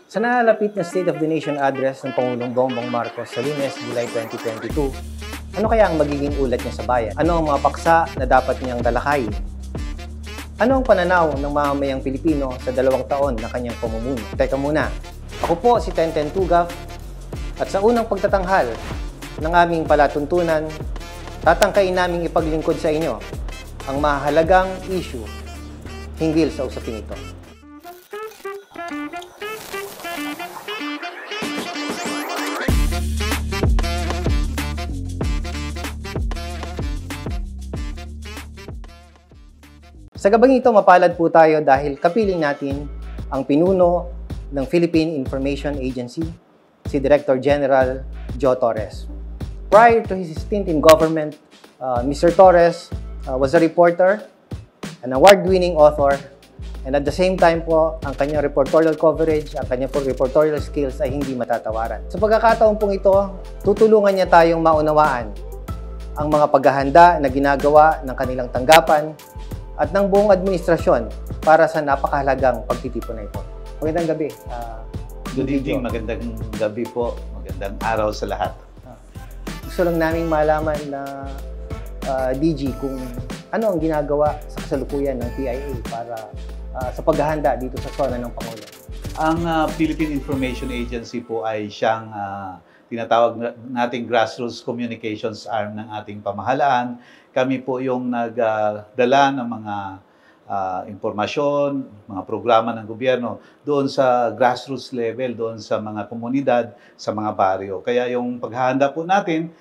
Sa nalalapit na State of the Nation address ng Pangulong Bongbong Marcos sa Lunes, July 2022, ano kaya ang magiging ulat niya sa bayan? Ano ang mga paksa na dapat niyang dalakayin? Ano ang pananaw ng mamamayang Pilipino sa 2 taon na kanyang pamumuno? Teka muna, ako po si Tenten Tugaf at sa unang pagtatanghal ng aming palatuntunan, tatangkain naming ipaglingkod sa inyo ang mahalagang issue hinggil sa usaping ito. Sa gabang ito, mapalad po tayo dahil kapiling natin ang pinuno ng Philippine Information Agency, si Director General Joe Torres. Prior to his stint in government, Mr. Torres was a reporter, an award-winning author, and at the same time po, ang kanyang reportorial coverage, ang kanyang reportorial skills ay hindi matatawaran. Sa pagkakataon pong ito, tutulungan niya tayong maunawaan ang mga paghahanda na ginagawa ng kanilang tanggapan at ng buong administrasyon para sa napakahalagang pagtitipon na ito. Magandang gabi. Good evening, magandang gabi po, magandang araw sa lahat. Gusto lang naming malaman na DG kung ano ang ginagawa sa kasalukuyan ng PIA para sa paghahanda dito sa SONA ng Pangulo. Ang Philippine Information Agency po ay siyang tinatawag nating grassroots communications arm ng ating pamahalaan. Kami po yung nagdala ng mga impormasyon, mga programa ng gobyerno doon sa grassroots level, doon sa mga komunidad, sa mga baryo. Kaya yung paghahanda po natin,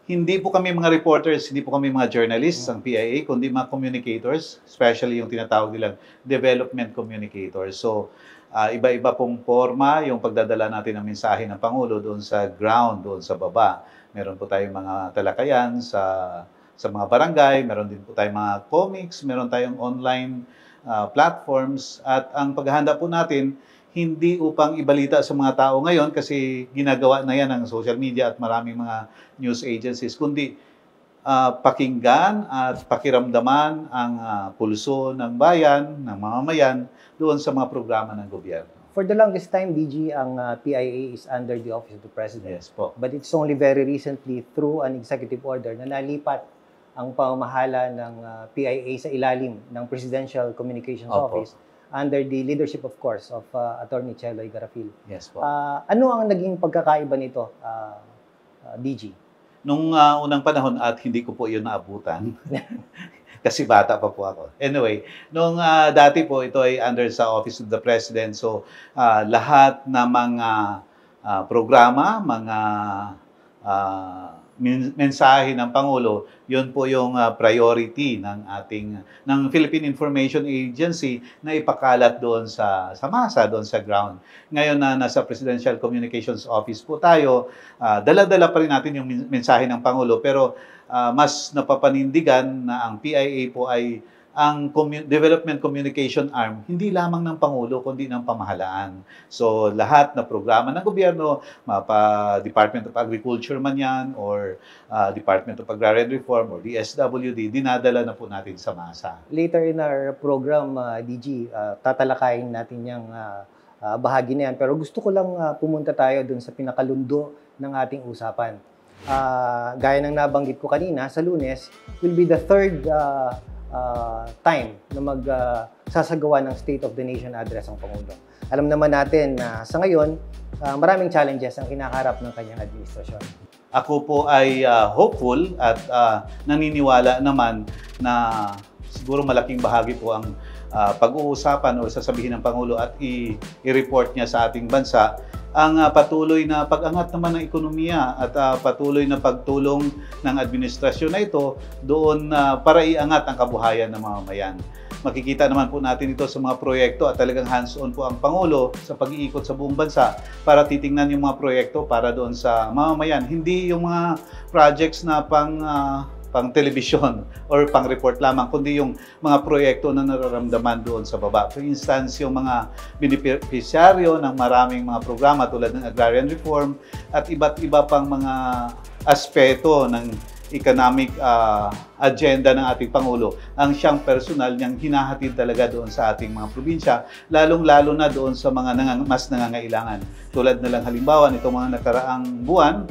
hindi po kami mga reporters, hindi po kami mga journalists, ang PIA, kundi mga communicators, especially yung tinatawag nilang development communicators. So, iba-iba pong forma yung pagdadala natin ng mensahe ng Pangulo doon sa ground, doon sa baba. Meron po tayong mga talakayan sa mga barangay, meron din po tayong mga comics, meron tayong online platforms, at ang paghahanda po natin, hindi upang ibalita sa mga tao ngayon kasi ginagawa na yan ng social media at maraming mga news agencies, kundi pakinggan at pakiramdaman ang pulso ng bayan, ng mamamayan, doon sa mga programa ng gobyerno. For the longest time, DG, ang PIA is under the Office of the President. Yes po. But it's only very recently through an executive order na nalipat ang pamamahala ng PIA sa ilalim ng Presidential Communications Office under the leadership, of course, of Attorney Cheloy Garafil. Yes po. Ano ang naging pagkakaiba nito, DG? Nung unang panahon, at hindi ko po yun naabutan, kasi bata pa po ako. Anyway, nung dati po, ito ay under sa Office of the President. So, lahat na mga programa, mga mensahe ng Pangulo, yun po yung priority ng Philippine Information Agency na ipakalat doon sa masa, doon sa ground. Ngayon na nasa Presidential Communications Office po tayo, dala-dala pa rin natin yung mensahe ng Pangulo, pero mas napapanindigan na ang PIA po ay ang Development Communication Arm, hindi lamang ng Pangulo, kundi ng pamahalaan. So, lahat na programa ng gobyerno, Department of Agriculture man yan, or Department of Agrarian Reform, or DSWD, dinadala na po natin sa masa. Later in our program, DG, tatalakayin natin yung bahagi na yan. Pero gusto ko lang pumunta tayo dun sa pinakalundo ng ating usapan. Gaya ng nabanggit ko kanina, sa Lunes will be the third time na magsasagawa ng State of the Nation address ang Pangulo. Alam naman natin na sa ngayon, maraming challenges ang kinakaharap ng kanyang administrasyon. Ako po ay hopeful at naniniwala naman na siguro malaking bahagi po ang pag-uusapan o sasabihin ng Pangulo at i-report niya sa ating bansa ang patuloy na pag-angat naman ng ekonomiya at patuloy na pagtulong ng administrasyon na ito doon para iangat ang kabuhayan ng mamamayan. Makikita naman po natin ito sa mga proyekto at talagang hands-on po ang Pangulo sa pag-iikot sa buong bansa para titingnan yung mga proyekto para doon sa mamamayan. Hindi yung mga projects na pang telebisyon or pang report lamang, kundi yung mga proyekto na nararamdaman doon sa baba. For instance, yung mga beneficiaryo ng maraming mga programa tulad ng agrarian reform at iba't iba pang mga aspeto ng economic agenda ng ating Pangulo ang siyang personal niyang hinahatid talaga doon sa ating mga probinsya, lalong-lalo na doon sa mga mas nangangailangan. Tulad na lang halimbawa nitong mga nakaraang buwan,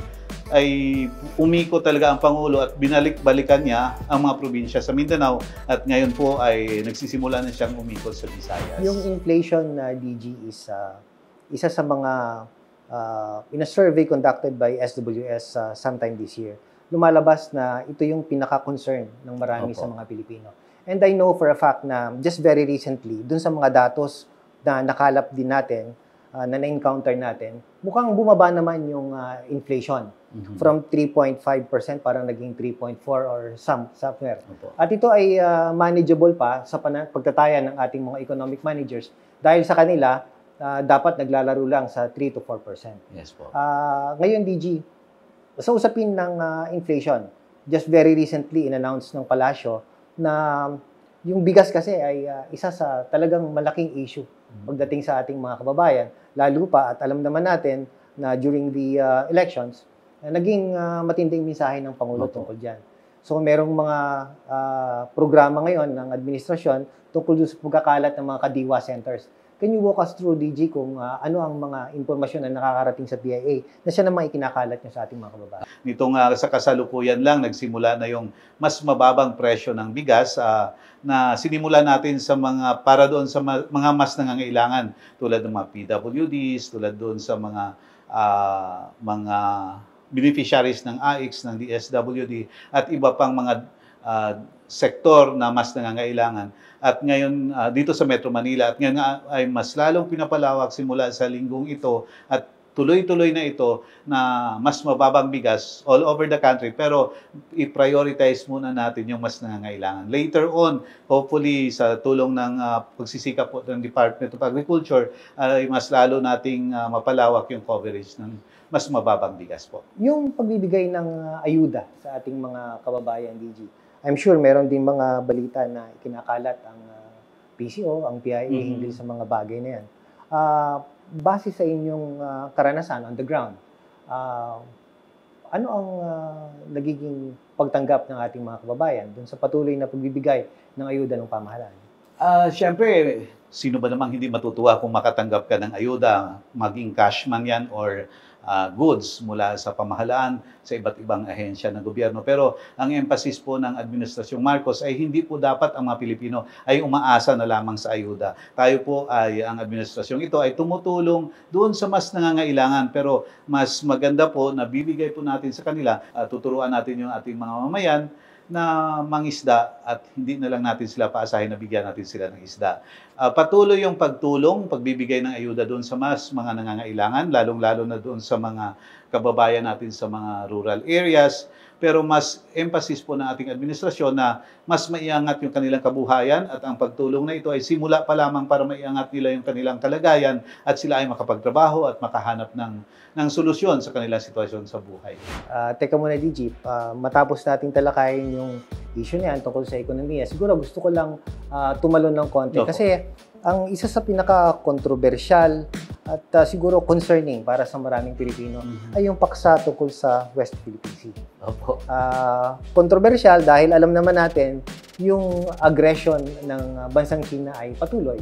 ay umiko talaga ang Pangulo at binalik-balikan niya ang mga probinsya sa Mindanao at ngayon po ay nagsisimula na siyang umiko sa Visayas. Yung inflation na DG is isa sa mga in a survey conducted by SWS sometime this year, lumalabas na ito yung pinaka-concern ng marami sa mga Pilipino. And I know for a fact na just very recently, dun sa mga datos na nakalap din natin, na na-encounter natin, mukhang bumaba naman yung inflation. From 3.5% parang naging 3.4 or somewhere. At ito ay manageable pa sa pagtataya ng ating mga economic managers dahil sa kanila, dapat naglalaro lang sa 3 to 4%. Yes po. Ngayon, DG, sa usapin ng inflation, just very recently in-announce ng palasyo na yung bigas kasi ay isa sa talagang malaking issue pagdating sa ating mga kababayan. Lalo pa at alam naman natin na during the elections, naging matinding mensahe ng Pangulo tungkol dyan. So merong mga programa ngayon ng administrasyon tungkol sa pagkakalat ng mga kadiwa centers. Can you walk us through, DG, kung ano ang mga impormasyon na nakakarating sa PIA na siya naman ikinakalat niya sa ating mga kababayan? Nitong sa kasalukuyan lang, nagsimula na yung mas mababang presyo ng bigas na sinimula natin sa para doon sa mga mas nangangailangan tulad ng mga PWDs, tulad doon sa mga beneficiaries ng AIX, ng DSWD at iba pang mga sektor na mas nangangailangan. At ngayon, dito sa Metro Manila, at ngayon ay mas lalong pinapalawak simula sa linggong ito at tuloy-tuloy na ito na mas mababang bigas all over the country. Pero i-prioritize muna natin yung mas nangangailangan. Later on, hopefully sa tulong ng pagsisikap po ng Department of Agriculture, ay mas lalo nating mapalawak yung coverage ng mas mababang bigas po. Yung pagbibigay ng ayuda sa ating mga kababayan, DG, I'm sure meron din mga balita na ikinakalat ang PCO, ang PIA, hinggil sa mga bagay na yan. Base sa inyong karanasan on the ground, ano ang nagiging pagtanggap ng ating mga kababayan dun sa patuloy na pagbibigay ng ayuda ng pamahalaan? Siyempre, sino ba namang hindi matutuwa kung makatanggap ka ng ayuda, maging cash man yan or goods mula sa pamahalaan, sa iba't ibang ahensya ng gobyerno. Pero ang emphasis po ng Administrasyong Marcos ay hindi po dapat ang mga Pilipino ay umaasa na lamang sa ayuda. Tayo po ang administrasyong ito ay tumutulong doon sa mas nangangailangan. Pero mas maganda po na bibigay po natin sa kanila, tuturuan natin yung ating mga mamayan na mangisda at hindi na lang natin sila paasahin na bigyan natin sila ng isda. Patuloy yung pagtulong, pagbibigay ng ayuda doon sa mas mga nangangailangan, lalong-lalo na doon sa mga kababayan natin sa mga rural areas. Pero mas emphasis po ng ating administrasyon na mas maiangat yung kanilang kabuhayan at ang pagtulong na ito ay simula pa lamang para maiangat nila yung kanilang kalagayan at sila ay makapagtrabaho at makahanap ng solusyon sa kanilang sitwasyon sa buhay. Teka muna, DG, matapos nating talakayin yung issue niyan tungkol sa ekonomiya, siguro gusto ko lang tumalon ng konti. Kasi ang isa sa pinaka-kontrobersyal at siguro concerning para sa maraming Pilipino ay yung paksa tungkol sa West Philippine Sea. Kontrobersyal dahil alam naman natin yung aggression ng bansang China ay patuloy.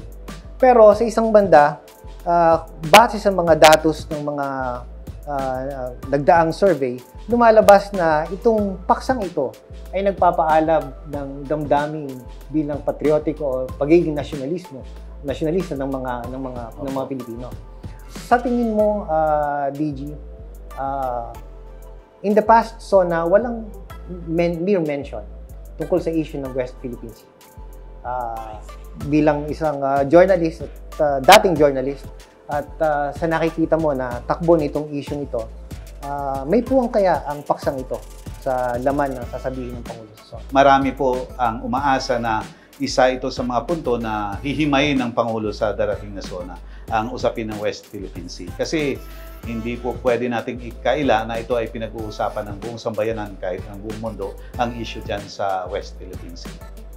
Pero sa isang banda, base sa mga datos ng mga nagdaang survey, lumalabas na itong paksang ito ay nagpapaalab ng damdamin bilang patriotiko o pagiging nasyonalista ng mga Pilipino. Sa tingin mo, DG, in the past, so na walang mere mention tungkol sa issue ng West Philippine Sea. Bilang isang journalist at dating journalist at sa nakikita mo na takbo nitong issue nito, may puwang kaya ang paksang ito sa laman ng sasabihin ng Pangulo sa SONA? Marami po ang umaasa na isa ito sa mga punto na hihimayin ng Pangulo sa darating na SONA, ang usapin ng West Philippine Sea. Kasi hindi po pwede nating ikaila na ito ay pinag-uusapan ng buong sambayanan kahit ng buong mundo ang issue dyan sa West Philippine Sea.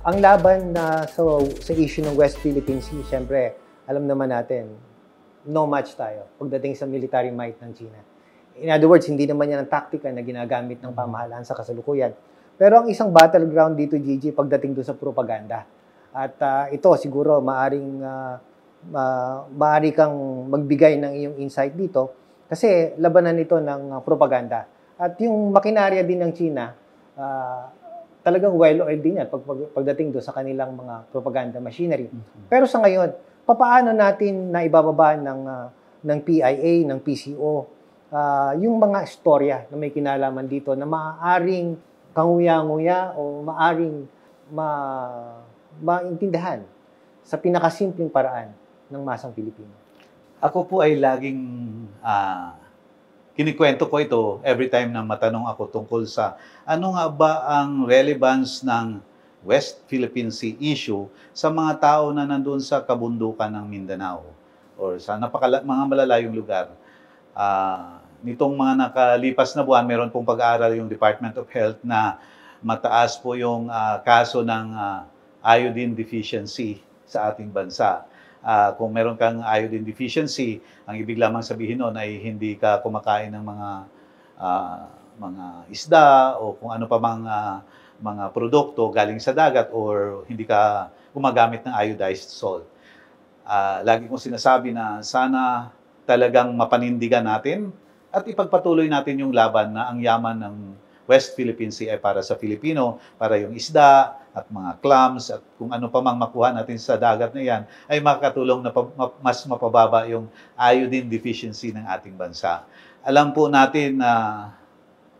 Ang laban na sa issue ng West Philippine Sea, siyempre, alam naman natin, no match tayo pagdating sa military might ng China. In other words, hindi naman yan ang taktika na ginagamit ng pamahalaan sa kasalukuyan. Pero ang isang battleground dito, Gigi, pagdating doon sa propaganda. At ito siguro maaari kang magbigay ng iyong insight dito kasi labanan ito ng propaganda. At yung makinarya din ng China, talagang well-oiled din yan pagdating doon sa kanilang mga propaganda machinery. Pero sa ngayon, papaano natin na ibababa ng PIA, ng PCO, yung mga istorya na may kinalaman dito na maaaring kanguya-nguya o maaaring maintindihan sa pinakasimpleng paraan ng masang Pilipino. Ako po ay laging kinikwento ko ito every time na matanong ako tungkol sa ano nga ba ang relevance ng West Philippine Sea issue sa mga tao na nandun sa kabundukan ng Mindanao or sa mga malalayong lugar. Nitong mga nakalipas na buwan, meron pong pag-aaral yung Department of Health na mataas po yung kaso ng iodine deficiency sa ating bansa. Kung meron kang iodine deficiency, ang ibig lamang sabihin nun ay hindi ka kumakain ng mga isda o kung ano pa mga produkto galing sa dagat or hindi ka gumagamit ng iodized salt. Lagi kong sinasabi na sana talagang mapanindigan natin at ipagpatuloy natin yung laban na ang yaman ng West Philippine Sea ay para sa Filipino, para yung isda at mga clams at kung ano pa mang makuha natin sa dagat na yan ay makakatulong na mas mapababa yung iodine deficiency ng ating bansa. Alam po natin na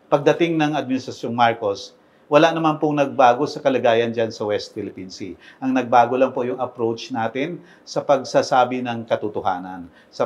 pagdating ng Administrasyong Marcos, wala naman pong nagbago sa kalagayan dyan sa West Philippine Sea. Ang nagbago lang po yung approach natin sa pagsasabi ng katotohanan, sa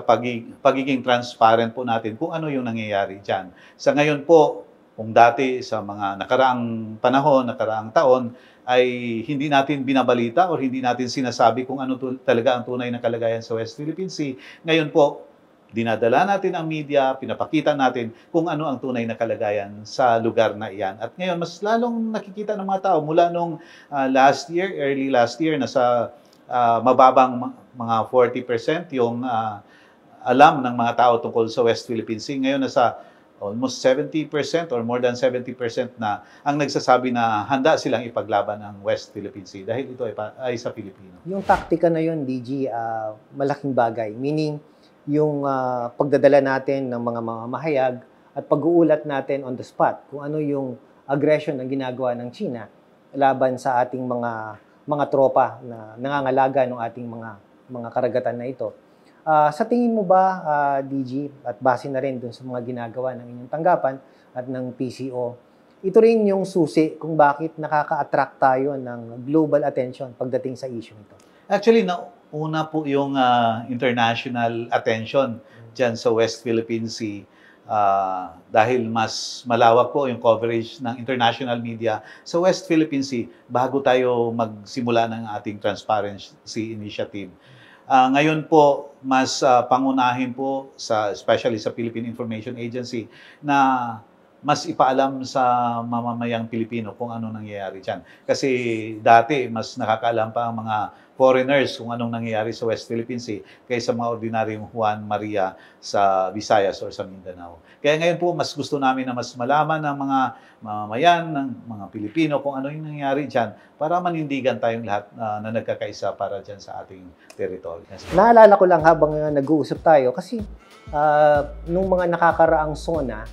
pagiging transparent po natin kung ano yung nangyayari dyan. Sa ngayon po, kung dati sa mga nakaraang panahon, nakaraang taon, ay hindi natin binabalita o hindi natin sinasabi kung ano talaga ang tunay na kalagayan sa West Philippine Sea. Ngayon po, dinadala natin ang media, pinapakita natin kung ano ang tunay na kalagayan sa lugar na iyan. At ngayon, mas lalong nakikita ng mga tao mula nung early last year, nasa mababang mga 40% yung alam ng mga tao tungkol sa West Philippine Sea. Ngayon, nasa almost 70% or more than 70% na ang nagsasabi na handa silang ipaglaban ang West Philippine Sea dahil ito ay sa Pilipino. Yung taktika na yun, DG, malaking bagay. Meaning, yung pagdadala natin ng mga mamamahayag at pag-uulat natin on the spot kung ano yung aggression na ginagawa ng China laban sa ating mga tropa na nangangalaga ng ating mga karagatan na ito. Sa tingin mo ba, DG, at base na rin dun sa mga ginagawa ng inyong tanggapan at ng PCO, ito rin yung susi kung bakit nakaka-attract tayo ng global attention pagdating sa issue ito? Actually, una po yung international attention dyan sa West Philippine Sea dahil mas malawak po yung coverage ng international media sa West Philippine Sea bago tayo magsimula ng ating Transparency Initiative. Ngayon po, mas pangunahin po, especially sa Philippine Information Agency, na mas ipaalam sa mamamayang Pilipino kung anong nangyayari dyan. Kasi dati, mas nakakaalam pa ang mga foreigners kung anong nangyayari sa West Philippine Sea kaysa mga ordinaryong Juan Maria sa Visayas or sa Mindanao. Kaya ngayon po, mas gusto namin na mas malaman ng mga mamamayan, ng mga Pilipino kung ano yung nangyayari dyan para manindigan tayong lahat na nagkakaisa para dyan sa ating teritoryo. Naalala ko lang habang nag-uusap tayo kasi nung mga nakakaraang SONA,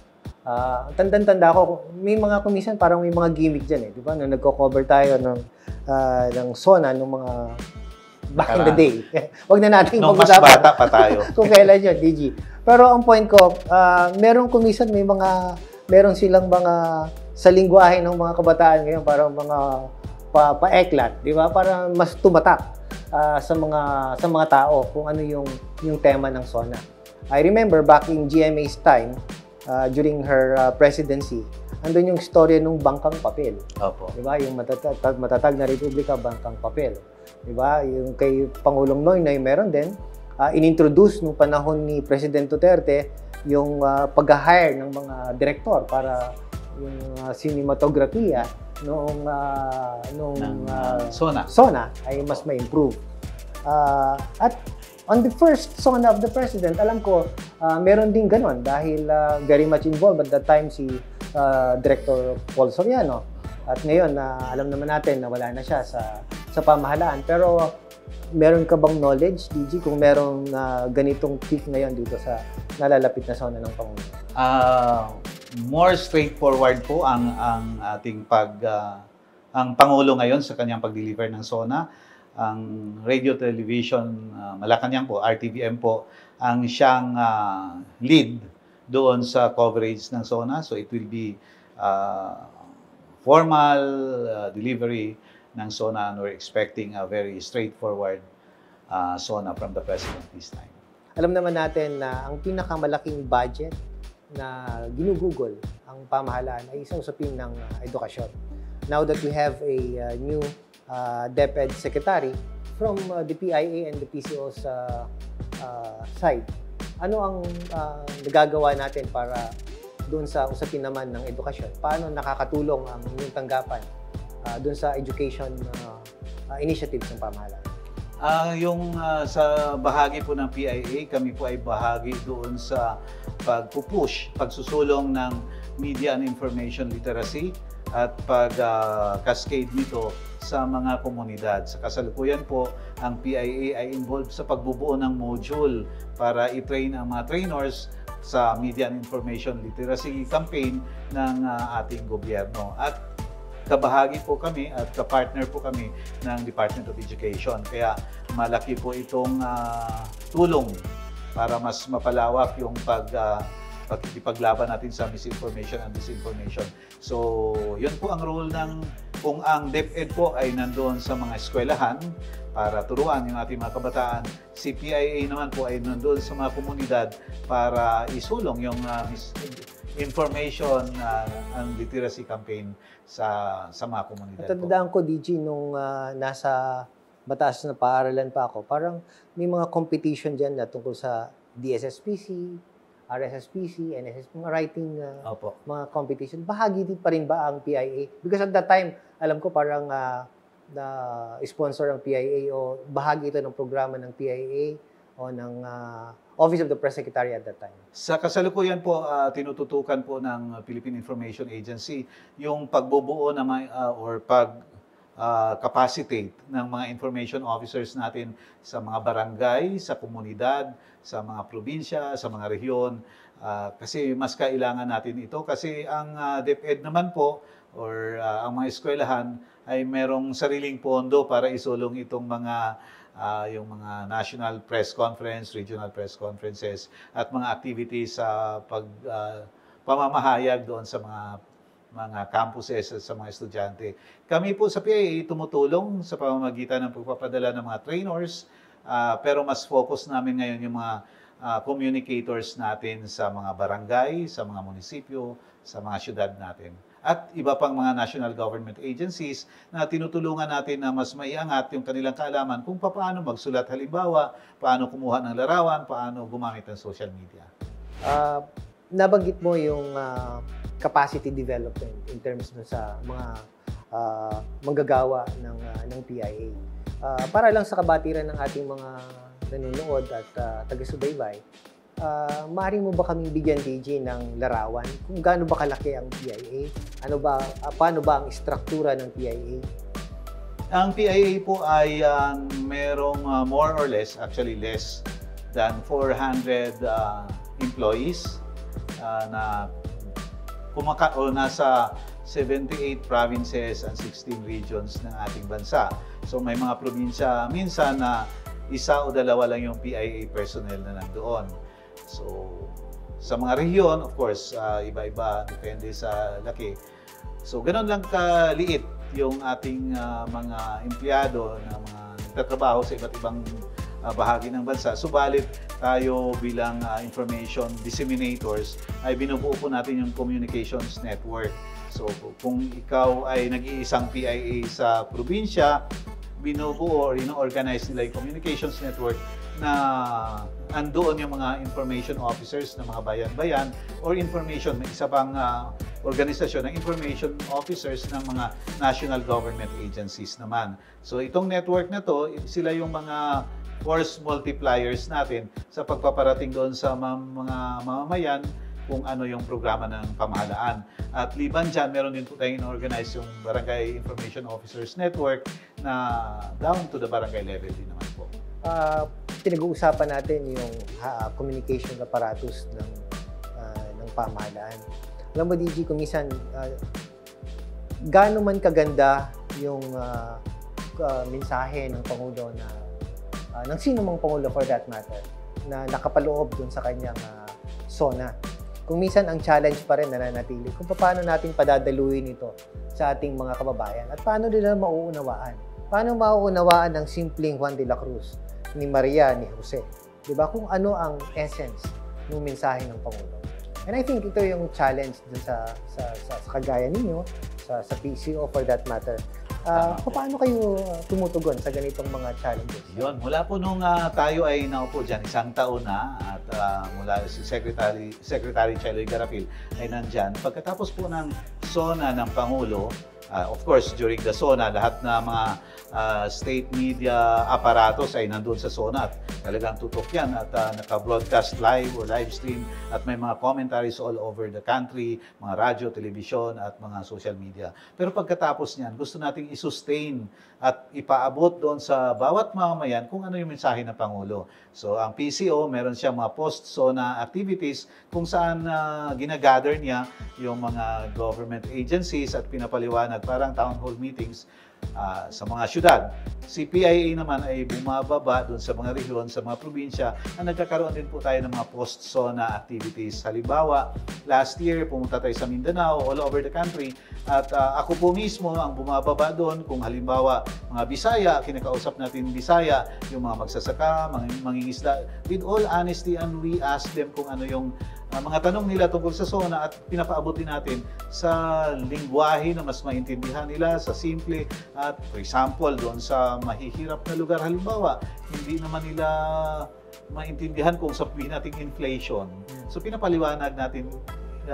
tanda ko, may mga kumisan parang may mga gimmick dyan eh, di ba? Nung nagko-cover tayo ng SONA, nung mga back in the day. Huwag na natin nung mas bata pa tayo. Kung kailan yun, DG. Pero ang point ko, merong kumisan, meron silang mga, sa lingwahe ng mga kabataan ngayon, parang mga pa-eklat, di ba? Para mas tumatak sa mga tao kung ano yung tema ng SONA. I remember back in GMA's time, during her presidency, andun yung storya ng bangkang papel. Opo. Diba? Yung matatag na republika, bangkang papel. Diba? Yung kay Pangulong Noynoy, meron din. Inintroduce nung panahon ni President Duterte yung pag-hire ng mga direktor para yung cinematografiya noong SONA. SONA ay mas ma-improve. At On the first SONA of the President, alam ko, meron din ganon dahil very much involved at that time si Director Paul Soriano. At ngayon, alam naman natin na wala na siya sa pamahalaan. Pero meron ka bang knowledge, DG, kung merong ganitong peak ngayon dito sa nalalapit na SONA ng Pangulo? More straightforward po ang ating ang Pangulo ngayon sa kanyang pag-deliver ng SONA. Ang Radio Television Malacanang po, RTVM po, ang siyang lead doon sa coverage ng SONA. So it will be formal delivery ng SONA, and we're expecting a very straightforward SONA from the President this time. Alam naman natin na ang pinakamalaking budget na ginugugol ang pamahalaan ay isang usapin ng edukasyon. Now that we have a new DepEd Secretary from the PIA and the PCO's side, ano ang nagagawa natin para doon sa usapin naman ng edukasyon? Paano nakakatulong ang inyong tanggapan doon sa education initiatives ng pamahalaan? Sa bahagi po ng PIA, kami po ay bahagi doon sa pagsusulong ng media and information literacy at pag-cascade nito sa mga komunidad. Sa kasalukuyan po, ang PIA ay involved sa pagbubuo ng module para i-train ang mga trainers sa media and information literacy campaign ng ating gobyerno. At kabahagi po kami at kapartner po kami ng Department of Education. Kaya malaki po itong tulong para mas mapalawak yung pagkikipaglaban natin sa misinformation and disinformation. So, yun po ang role kung ang DepEd po ay nandoon sa mga eskwelahan para turuan yung ating mga kabataan. Si PIA naman po ay nandoon sa mga komunidad para isulong yung information and literacy campaign sa mga komunidad. Natandaan ko, DG, nung nasa mataas na paaralan pa ako, parang may mga competition dyan na tungkol sa DSSPC, RSSPC, NSS, mga writing mga competition. Bahagi din pa rin ba ang PIA? Because at that time, alam ko parang na-sponsor ang PIA o bahagi ito ng programa ng PIA o ng Office of the Press Secretary at that time. Sa kasalukuyan po, tinututukan po ng Philippine Information Agency yung pagbubuo or capacitate ng mga information officers natin sa mga barangay, sa komunidad, sa mga probinsya, sa mga rehiyon. Kasi mas kailangan natin ito. Kasi ang DepEd naman po, or ang mga eskwelahan, ay merong sariling pondo para isulong itong yung mga national press conference, regional press conferences, at mga activities sa pamamahayag doon sa mga campuses at sa mga estudyante. Kami po sa PIA tumutulong sa pamamagitan ng pagpapadala ng mga trainers, pero mas focus namin ngayon yung mga communicators natin sa mga barangay, sa mga munisipyo, sa mga syudad natin. At iba pang mga national government agencies na tinutulungan natin na mas maiangat yung kanilang kaalaman kung paano magsulat halimbawa, paano kumuha ng larawan, paano gumamit ng social media. Nabanggit mo yung capacity development in terms sa mga manggagawa ng PIA. Para lang sa kabatiran ng ating mga nanonood at taga-subaybay, maaari mo ba kaming bigyan, DJ, ng larawan kung gaano ba kalaki ang PIA? Paano ba ang struktura ng PIA? Ang PIA po ay merong more or less, actually less than 400 employees na nasa 78 provinces and 16 regions ng ating bansa. So may mga probinsya minsan na isa o dalawa lang yung PIA personnel na nandoon. So sa mga rehiyon, of course, iba-iba, depende sa laki. So ganoon lang kaliit yung ating mga empleyado na mga nagtatrabaho sa iba't ibang bahagi ng bansa. Subalit tayo bilang information disseminators ay binubuo po natin yung communications network. So kung ikaw ay nag-iisang PIA sa probinsya, binubuo or ino-organize nila yung communications network na andoon yung mga information officers ng mga bayan-bayan or information, may isa pang organisasyon ng information officers ng mga national government agencies naman. So itong network na to, sila yung mga force multipliers natin sa pagpaparating doon sa mga mamamayan kung ano yung programa ng pamahalaan. At liban dyan, meron din po tayong in-organize yung Barangay Information Officers Network na down to the barangay level din naman po. Pinag-uusapan natin yung communication apparatus ng pamahalaan. Alam mo, DG, kung minsan, gaano man kaganda yung mensahe ng Pangulo ng sino mang Pangulo for that matter, na nakapaloob dun sa kanyang SONA. Kung minsan ang challenge pa rin nananatili kung paano natin padadaluin ito sa ating mga kababayan at paano nila mauunawaan. Paano mauunawaan ng simpleng Juan de la Cruz, ni Maria, ni Jose. Diba? Kung ano ang essence ng mensahe ng Pangulo. And I think ito yung challenge dun sa kagaya ninyo, sa PCO for that matter. Paano kayo tumutugon sa ganitong mga challenges? Yun, mula po nung tayo ay naupo dyan, 1 taon na at mula si Secretary Cheloy Garapil ay nandyan. Pagkatapos po ng SONA ng Pangulo, of course, during the SONA, lahat na mga state media apparatus ay nandun sa SONA at talagang tutok yan at naka-broadcast live o live stream at may mga commentaries all over the country, mga radyo, television at mga social media. Pero pagkatapos niyan, gusto nating i-sustain at ipaabot doon sa bawat mamamayan kung ano yung mensahe ng Pangulo. So ang PCO, meron siyang mga post-SONA activities kung saan ginagather niya yung mga government agencies at pinapaliwanag parang town hall meetings sa mga syudad. Si PIA naman ay bumababa doon sa mga rehiyon, sa mga probinsya, na nagkakaroon din po tayo ng mga post-SONA activities. Halimbawa, last year, pumunta tayo sa Mindanao, all over the country, at ako po mismo ang bumababa doon. Kung halimbawa, mga Bisaya, kinakausap natin Bisaya, yung mga magsasaka, mga mangingisda. With all honesty, and we ask them kung ano yung mga tanong nila tungkol sa SONA at pinapaabot din natin sa lingwahe na mas maintindihan nila, sa simple. At for example, doon sa mahihirap na lugar, halimbawa, hindi naman nila maintindihan kung sabihin natin inflation. So pinapaliwanag natin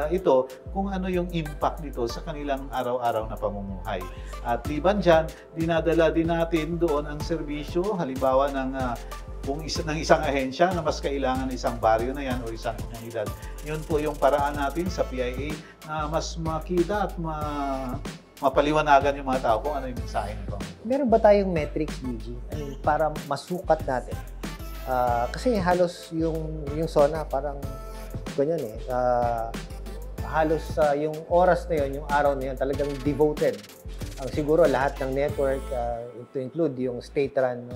ito kung ano yung impact nito sa kanilang araw-araw na pamumuhay. At liban dyan, dinadala din natin doon ang serbisyo, halimbawa ng isang ahensya na mas kailangan ng isang baryo na yan o isang komunidad. Yun po yung paraan natin sa PIA na mas makita at mapaliwanagan yung mga tao kung ano yung mensahe nito. Meron ba tayong metrics, DG? Para masukat natin? Kasi halos yung SONA parang ganyan halos yung oras na yun, yung araw na yun, talagang devoted. Siguro lahat ng network, to include yung state-run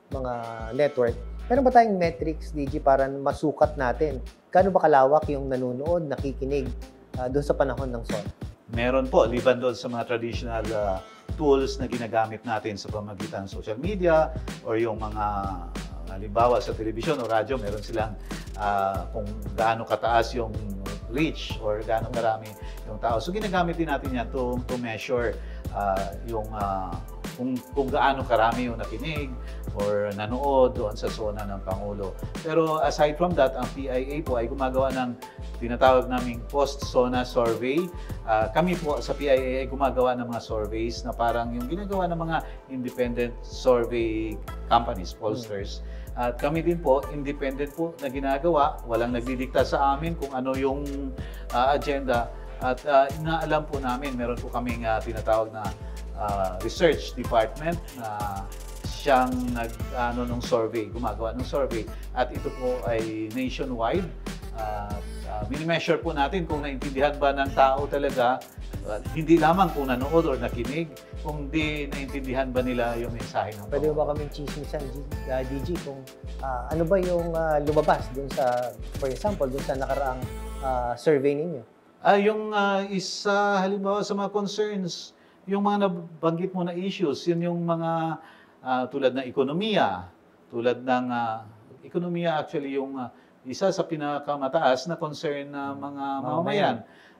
mga network. Meron ba tayong metrics, DG, para masukat natin? Gaano ba kalawak yung nanonood, nakikinig doon sa panahon ng SONA? Meron po, liban doon sa mga traditional tools na ginagamit natin sa pamamagitan ng social media or yung mga halimbawa sa television o radyo, meron silang kung gaano kataas yung reach or gaano karami yung tao. So ginagamit din natin yan to measure yung kung gaano karami yung nakinig or nanood doon sa SONA ng Pangulo. Pero aside from that, ang PIA po ay gumagawa ng tinatawag naming post-SONA survey. Kami po sa PIA ay gumagawa ng mga surveys na parang yung ginagawa ng mga independent survey companies, pollsters. At kami din po, independent po na ginagawa, walang nagdidikta sa amin kung ano yung agenda. At inaalam po namin, meron po kaming tinatawag na research department na siyang nung survey, gumagawa ng survey. At ito po ay nationwide. Mini-measure po natin kung naintindihan ba ng tao talaga, hindi lamang kung nanood or nakinig, kung di naintindihan ba nila yung mensahe ng Pwede ba kaming chismisan, DG, kung ano ba yung lumabas dun sa, for example, dun sa nakaraang survey ninyo? Yung isa, halimbawa sa mga concerns, yung mga nabanggit mo na issues, yun yung mga tulad ng ekonomiya, tulad ng ekonomiya actually yung isa sa pinakamataas na concern ng mga mamamayan.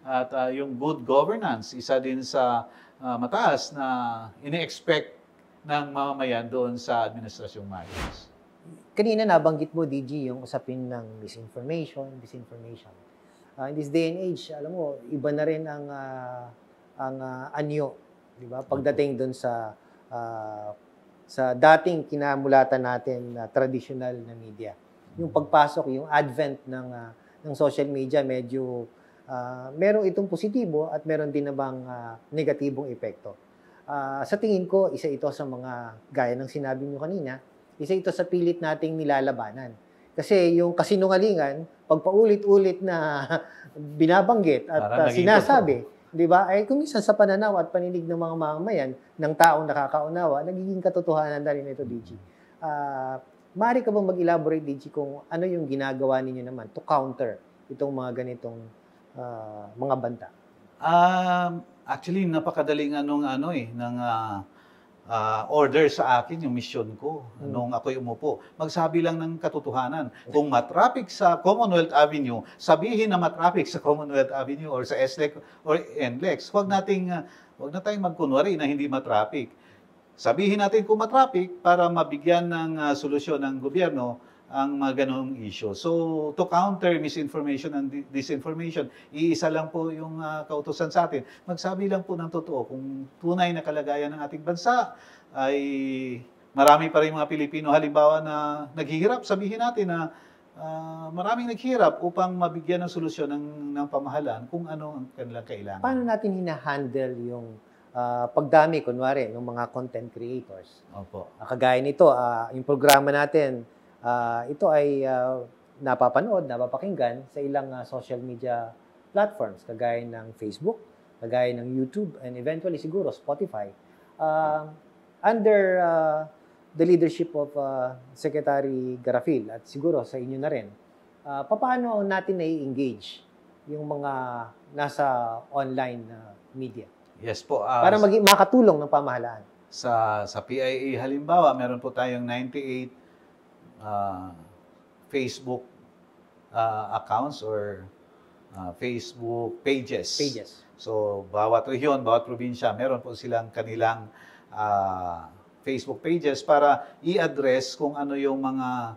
At yung good governance, isa din sa mataas na ini-expect ng mamamayan doon sa Administrasyong Marcos. Kanina nabanggit mo, DG, yung usapin ng misinformation, disinformation. In this day and age, alam mo, iba na rin ang anyo, di ba? Pagdating doon sa sa dating kinamulatan natin na traditional na media. Yung pagpasok, yung advent ng social media, medyo meron itong positibo at meron din namang negatibong epekto. Sa tingin ko, isa ito sa mga, gaya ng sinabi nyo kanina, isa ito sa pilit nating nilalabanan. Kasi yung kasinungalingan, pag paulit-ulit na binabanggit at sinasabi, di ba, ay kumisan sa pananaw at paninig ng mga mamamayan, ng taong nakakaunawa, nagiging katotohanan na rin ito, DG. Maaari ka bang mag-elaborate, DG, kung ano yung ginagawa ninyo naman to counter itong mga ganitong mga banta? Actually, napakadaling ng order sa akin, yung mission ko, nung ako'y umupo. Magsabi lang ng katotohanan. Kung matraffic sa Commonwealth Avenue, sabihin na matraffic sa Commonwealth Avenue or sa SLEC or NLEX. Huwag na tayong magkunwari na hindi matraffic. Sabihin natin kung matraffic para mabigyan ng solusyon ng gobyerno ang mga ganong issue. So, to counter misinformation and disinformation, iisa lang po yung kautusan sa atin. Magsabi lang po ng totoo. Kung tunay na kalagayan ng ating bansa ay marami pa rin mga Pilipino halimbawa na naghihirap, sabihin natin na maraming naghihirap upang mabigyan ng solusyon ng pamahalaan kung ano ang kanilang kailangan. Paano natin hinahandle yung pagdami, kunwari, ng mga content creators? Opo. Kagaya nito, yung programa natin, ito ay napapanood, napapakinggan sa ilang social media platforms, kagaya ng Facebook, kagaya ng YouTube, and eventually siguro Spotify. Under the leadership of Secretary Garafil at siguro sa inyo na rin, paano natin na-engage yung mga nasa online media? Yes po. Para makatulong ng pamahalaan. Sa PIA halimbawa, meron po tayong 98 Facebook accounts or Facebook pages. So, bawat rehiyon, bawat probinsya, meron po silang kanilang Facebook pages para i-address kung ano yung mga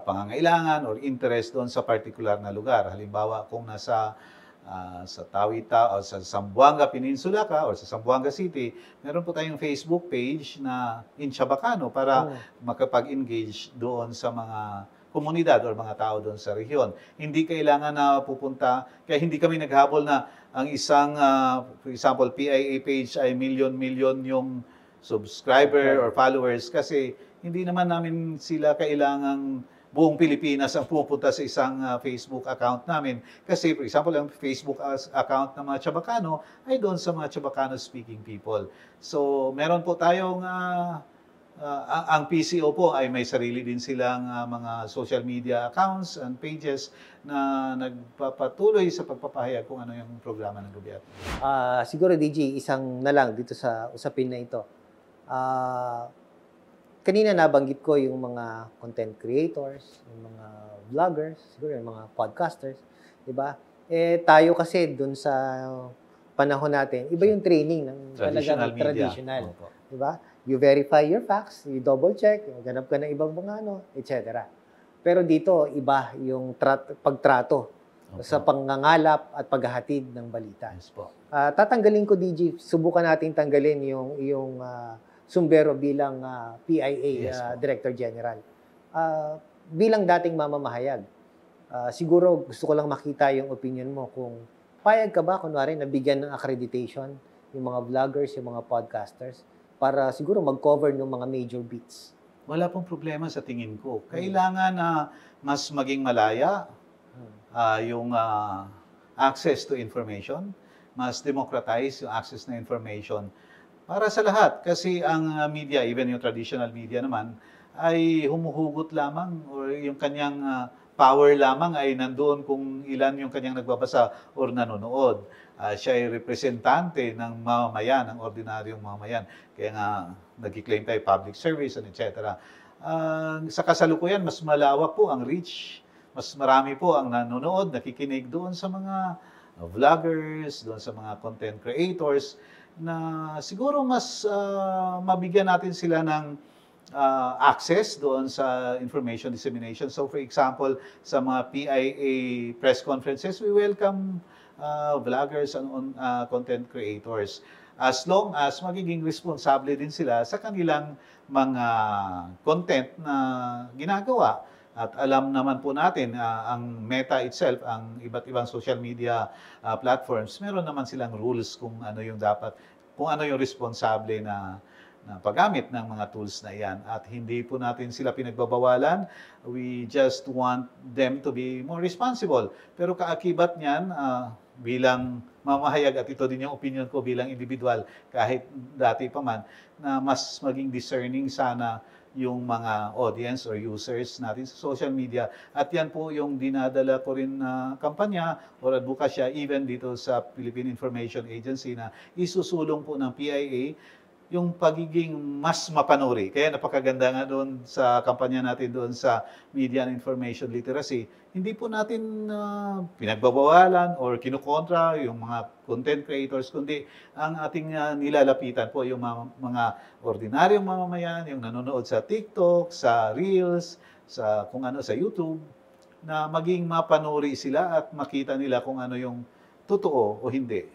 pangangailangan or interest doon sa particular na lugar. Halimbawa, kung nasa sa Tawita o sa Zamboanga Peninsula ka o sa Zamboanga City, meron po tayong Facebook page na in Chabacano para makapag-engage doon sa mga komunidad o mga tao doon sa rehiyon. Hindi kailangan na pupunta, kaya hindi kami naghabol na ang isang, for example, PIA page ay million yung subscriber or followers kasi hindi naman namin sila kailangang buong Pilipinas ang pupunta sa isang Facebook account namin. Kasi, for example, ang Facebook account ng mga Chabacano ay doon sa mga Chabacano-speaking people. So, meron po tayong, ang PCO po ay may sarili din silang mga social media accounts and pages na nagpapatuloy sa pagpapahayag kung ano yung programa ng gobyerno. Siguro, DG, isang na lang dito sa usapin na ito. Kanina nabanggit ko yung mga content creators, yung mga vloggers, siguro yung mga podcasters, di ba? Tayo kasi dun sa panahon natin, iba yung training ng traditional media. Traditional, di ba? You verify your facts, you double check, ganap ka ng ibang mga etc. Pero dito, iba yung pagtrato sa pangangalap at paghahatid ng balita. Yes po. Tatanggalin ko, DG, subukan natin tanggalin yung Sumbero bilang PIA Director General. Bilang dating mamamahayag, siguro gusto ko lang makita yung opinion mo kung payag ka ba, kunwari, nabigyan ng accreditation yung mga vloggers, yung mga podcasters, para siguro mag-cover ng mga major beats. Wala pong problema sa tingin ko. Kailangan na mas maging malaya yung access to information, mas democratize yung access na information para sa lahat. Kasi ang media, even yung traditional media naman, ay humuhugot lamang or yung kanyang power lamang ay nandoon kung ilan yung kanyang nagbabasa or nanonood. Siya ay representante ng mamamayan, ng ordinaryong mamamayan. Kaya nga, nag-claim tayo public service and etc. Sa kasalukuyan, mas malawak po ang reach. Mas marami po ang nanonood, nakikinig doon sa mga vloggers, doon sa mga content creators, na siguro mas mabigyan natin sila ng access doon sa information dissemination. So for example, sa mga PIA press conferences, we welcome vloggers and content creators. as long as magiging responsable din sila sa kanilang mga content na ginagawa. At alam naman po natin, ang Meta itself, ang iba't ibang social media platforms, meron naman silang rules kung ano yung dapat, kung ano yung responsable na paggamit ng mga tools na iyan. At hindi po natin sila pinagbabawalan. We just want them to be more responsible. Pero kaakibat niyan, bilang mamahayag, at ito din yung opinion ko bilang individual, kahit dati pa man, na mas maging discerning sana yung mga audience or users natin sa social media. At yan po yung dinadala ko rin na kampanya or advokasya even dito sa Philippine Information Agency na isusulong po ng PIA yung pagiging mas mapanuri. Kaya napakaganda nga doon sa kampanya natin doon sa Media and Information Literacy. Hindi po natin pinagbabawalan or kinukontra yung mga content creators, kundi ang ating nilalapitan po yung mga ordinaryong mamamayan, yung nanonood sa TikTok, sa Reels, sa kung ano sa YouTube, na maging mapanuri sila at makita nila kung ano yung totoo o hindi.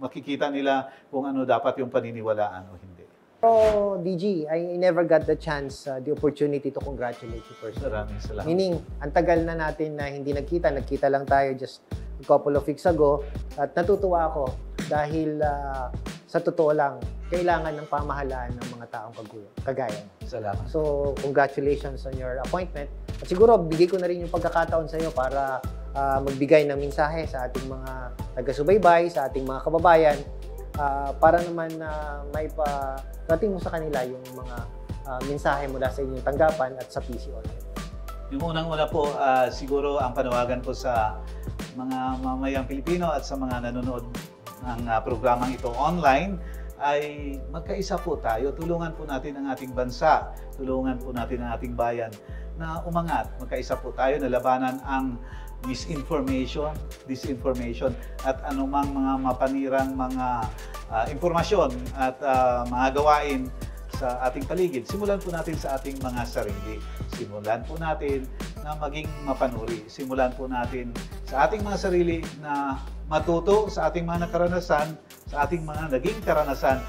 Makikita nila kung ano dapat yung paniniwalaan o hindi. Pero DG, I never got the chance, the opportunity to congratulate you personally. Maraming salamat. Meaning, ang tagal na natin na hindi nagkita lang tayo just a couple of weeks ago. At natutuwa ako dahil sa totoo lang, kailangan ng pamahalaan ng mga taong kagaya. Salamat. So, congratulations on your appointment. At siguro, bigay ko na rin yung pagkakataon sa iyo para magbigay ng mensahe sa ating mga taga-subaybay, sa ating mga kababayan, para naman may parating mo sa kanila yung mga mensahe mula sa inyong tanggapan at sa PC Online. Yung unang-una po, siguro ang panawagan ko sa mga mamayang Pilipino at sa mga nanonood ng programang ito online ay magkaisa po tayo. Tulungan po natin ang ating bansa, tulungan po natin ang ating bayan na umangat. Magkaisa po tayo na labanan ang misinformation, disinformation, at anumang mga mapanirang mga impormasyon at mga gawain sa ating paligid. Simulan po natin sa ating mga sarili. Simulan po natin na maging mapanuri. Simulan po natin sa ating mga sarili na matuto sa ating mga nakaranasan, sa ating mga naging karanasan,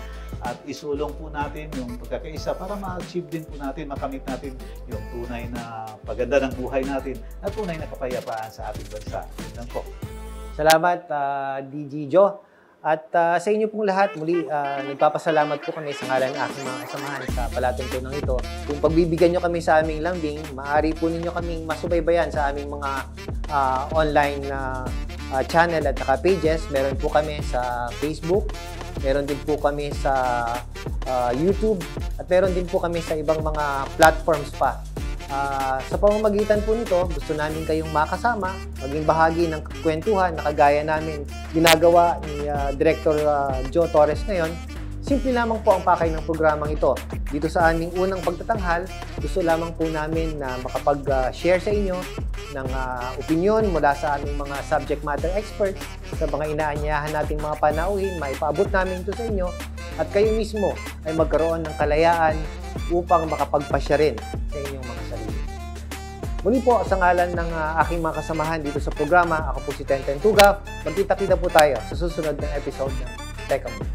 at isulong po natin yung pagkakaisa para ma-achieve din po natin, makamit natin yung tunay na paganda ng buhay natin at tunay na kapayapaan sa ating bansa. Yun lang po. Salamat, DG Joe. At sa inyo pong lahat, muli, nagpapasalamat po kami sa ngalan ng aking mga kasamahan sa palatuntunan ito. Kung pagbibigyan nyo kami sa aming lambing, maaari po ninyo kaming masubaybayan sa aming mga online channel at saka pages. Meron po kami sa Facebook, meron din po kami sa YouTube, at meron din po kami sa ibang mga platforms pa. Sa pamamagitan po nito, gusto namin kayong makasama, maging bahagi ng kwentuhan na kagaya namin ginagawa ni Director Joe Torres ngayon. Simple lamang po ang pakay ng programang ito. Dito sa aming unang pagtatanghal, gusto lamang po namin na makapag-share sa inyo ng opinion mula sa aming mga subject matter experts, sa mga inaanyahan nating mga panauhin, maipaabot namin ito sa inyo, at kayo mismo ay magkaroon ng kalayaan upang makapagpasya rin sa inyong mga sarili. Muli po, sa ngalan ng aking mga kasamahan dito sa programa, ako po si Tenten Tugaf. Magkita-kita po tayo sa susunod na episode ng Teka Muna.